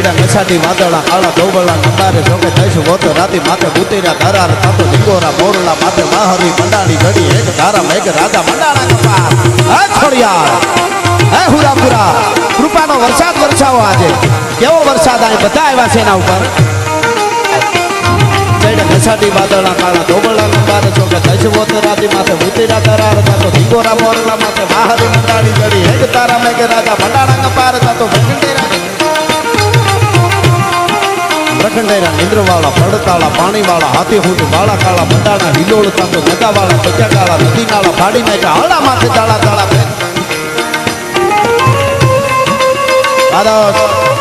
ચડ્યા મસાટી વાદળા કાળા ધોબળા નંદારે જોકે થઈશું ગોતો રાતી માથે ઉતર્યા ધારા થાતો ઝીંગોરા મોરલા માથે માહરી મંડાણી ઘડી એક ધારા મેઘ રાજા મંડાણા કપાર હે ખોડિયાર હે હુરાપુરા કૃપાનો વરસાદ વરસાવો આજે કેવો વરસાદ આ બધા આવ્યા છે એના ઉપર ચડ્યા મસાટી વાદળા કાળા ધોબળા નંદારે જોકે થઈશું ગોતો રાતી માથે ઉતર્યા ધારા થાતો ઝીંગોરા મોરલા માથે માહરી મંડાણી ઘડી એક ધારા મેઘ રાજા મંડાણા કપાર થાતો પ્રખંડેરા નિંદ્રવાળા પડતાળા પાણીવાળા હાથી હુંટ વાળા કાળા મંડાણા હિલોળ તાતો નગાવાળા પચા કાળા નદી નાળા ફાડી નાખ્યા હળા માથે તાળા તાળા